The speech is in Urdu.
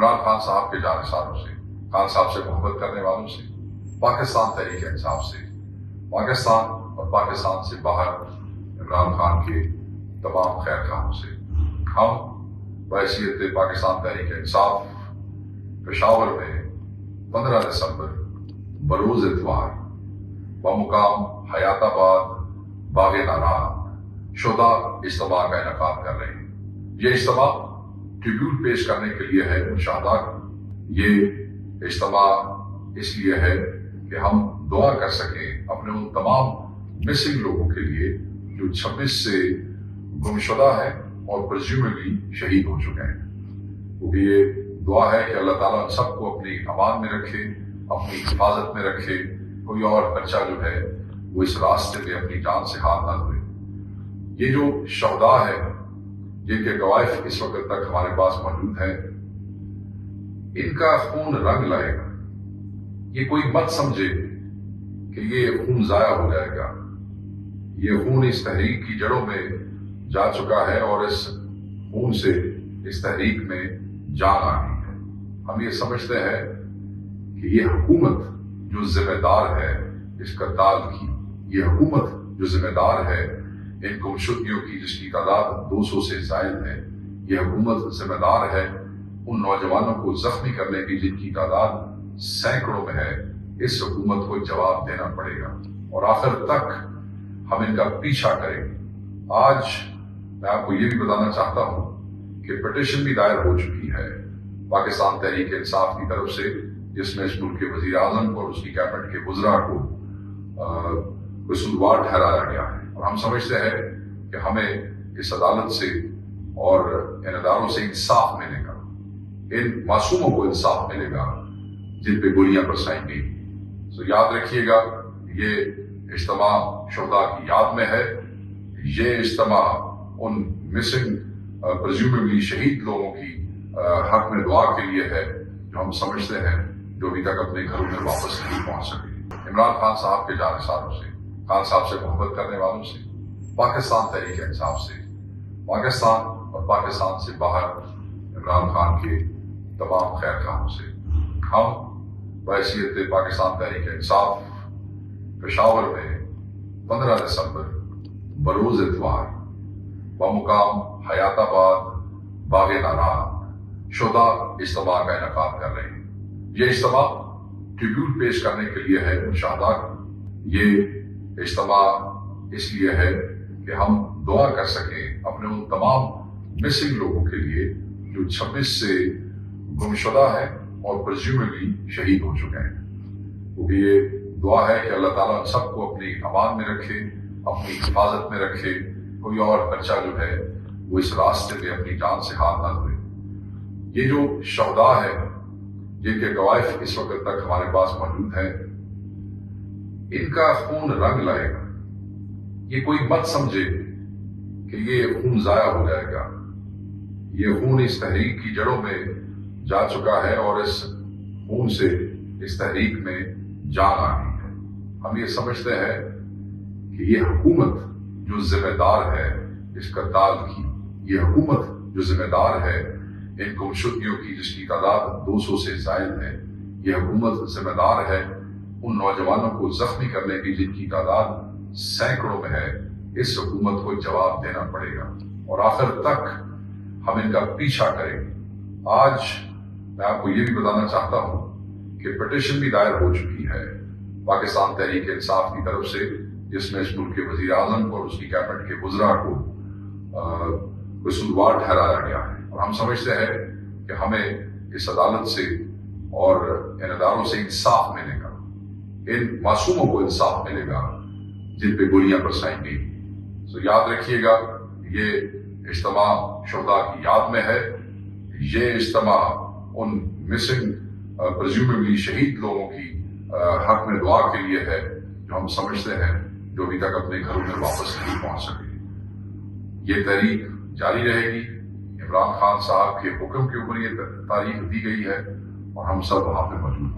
عمران خان صاحب کے جانشینوں سے، خان صاحب سے محبت کرنے والوں سے، پاکستان تحریک انصاف سے، پاکستان اور پاکستان سے باہر عمران خان کے تمام خیر خواہوں سے ہم بحیثیت پاکستان تحریک انصاف پشاور میں 15 دسمبر بروز اتوار بمقام حیات آباد باغ ناران شدہ اجتماع کا انعقاد کر رہے ہیں۔ یہ اجتماع ٹریبیوٹ پیش کرنے کے لیے ہے مشاہدہ۔ یہ اجتماع اس لیے ہے کہ ہم دعا کر سکیں اپنے ان تمام مسنگ لوگوں کے لیے جو 26 سے گمشدہ ہیں اور پرزیوملی شہید ہو چکے ہیں، کیونکہ یہ دعا ہے کہ اللہ تعالیٰ سب کو اپنی امان میں رکھے، اپنی حفاظت میں رکھے، کوئی اور بچہ جو ہے وہ اس راستے میں اپنی جان سے ہاتھ نہ دھوئے۔ یہ جو شہداء ہے جن کے گوائف اس وقت تک ہمارے پاس موجود ہیں، ان کا خون رنگ لائے گا۔ یہ کوئی مت سمجھے کہ یہ خون ضائع ہو جائے گا۔ یہ خون اس تحریک کی جڑوں میں جا چکا ہے اور اس خون سے اس تحریک میں جان آ گئی ہے۔ ہم یہ سمجھتے ہیں کہ یہ حکومت جو ذمہ دار ہے اس قتال کی، یہ حکومت جو ذمہ دار ہے ان گمشدگیوں کی جس کی تعداد 200 سے زائد ہے، یہ حکومت ذمہ دار ہے ان نوجوانوں کو زخمی کرنے کی جن کی تعداد سینکڑوں میں ہے۔ اس حکومت کو جواب دینا پڑے گا اور آخر تک ہم ان کا پیچھا کریں گے۔ آج میں آپ کو یہ بھی بتانا چاہتا ہوں کہ پٹیشن بھی دائر ہو چکی ہے پاکستان تحریک انصاف کی طرف سے، جس میں اس ملک کے وزیر اعظم اور اس کی کیبنٹ کے وزراء کو قصوروار ٹھہرایا گیا ہے۔ اور ہم سمجھتے ہیں کہ ہمیں اس عدالت سے اور ان اداروں سے انصاف ملے گا، ان معصوموں کو انصاف ملے گا جن پہ گولیاں برسائی گئی۔ یاد رکھیے گا، یہ اجتماع شہداء کی یاد میں ہے۔ یہ اجتماع ان مسنگ پرزیومبلی شہید لوگوں کی حق میں دعا کے لیے ہے جو ہم سمجھتے ہیں جو ابھی تک اپنے گھروں میں واپس نہیں پہنچ سکے۔ عمران خان صاحب کے جانشینوں سے، خان صاحب سے محبت کرنے والوں سے، پاکستان تحریک انصاف سے، پاکستان اور پاکستان سے باہر عمران خان کے تمام خیر خواہوں سے ہم بحیثیت پاکستان تحریک انصاف پشاور میں 15 دسمبر بروز اتوار بمقام حیات آباد باغ ناران شدہ اجتماع کا انعقاد کر رہے ہیں۔ یہ اجتماع ٹریبیوٹ پیش کرنے کے لیے ہے مشاہدہ۔ یہ اجتماع اس لیے ہے کہ ہم دعا کر سکیں اپنے ان تمام مسنگ لوگوں کے لیے جو 26 سے گمشدہ ہیں اور پرزیوملی شہید ہو چکے ہیں، کیونکہ یہ دعا ہے کہ اللہ تعالیٰ سب کو اپنی امان میں رکھے، اپنی حفاظت میں رکھے، کوئی اور بچہ جو ہے وہ اس راستے میں اپنی جان سے ہاتھ نہ دھوئے۔ یہ جو شہداء ہے جن کے گوائف اس وقت تک ہمارے پاس موجود ہیں، ان کا خون رنگ لائے گا۔ یہ کوئی مت سمجھے کہ یہ خون ضائع ہو جائے گا۔ یہ خون اس تحریک کی جڑوں میں جا چکا ہے اور اس خون سے اس تحریک میں جان آ گئی ہے۔ ہم یہ سمجھتے ہیں کہ یہ حکومت جو ذمہ دار ہے اس قتال کی، یہ حکومت جو ذمہ دار ہے ان گمشدگیوں کی جس کی تعداد 200 سے زائد ہے، یہ حکومت ذمہ دار ہے ان نوجوانوں کو زخمی کرنے کی جن کی تعداد سینکڑوں میں ہے۔ اس حکومت کو جواب دینا پڑے گا اور آخر تک ہم ان کا پیچھا کریں گے۔ آج میں آپ کو یہ بھی بتانا چاہتا ہوں کہ پٹیشن بھی دائر ہو چکی ہے پاکستان تحریک انصاف کی طرف سے، جس میں اس ملک کے وزیر اعظم اور اس کی کیبنٹ کے وزراء کو قصوروار ٹھہرایا گیا ہے۔ اور ہم سمجھتے ہیں کہ ہمیں اس عدالت سے اور ان اداروں سے انصاف ملے گا، ان معصوموں کو انصاف ملے گا جن پہ گولیاں برسائی گئی۔ یاد رکھیے گا، یہ اجتماع شہداء کی یاد میں ہے۔ یہ اجتماع ان مسنگ پرزیومبلی شہید لوگوں کی حق میں دعا کے لیے ہے جو ہم سمجھتے ہیں جو ابھی تک اپنے گھروں میں واپس نہیں پہنچ سکے۔ یہ تحریک جاری رہے گی۔ عمران خان صاحب کے حکم کے اوپر یہ تاریخ دی گئی ہے اور ہم سب وہاں پہ موجود ہیں۔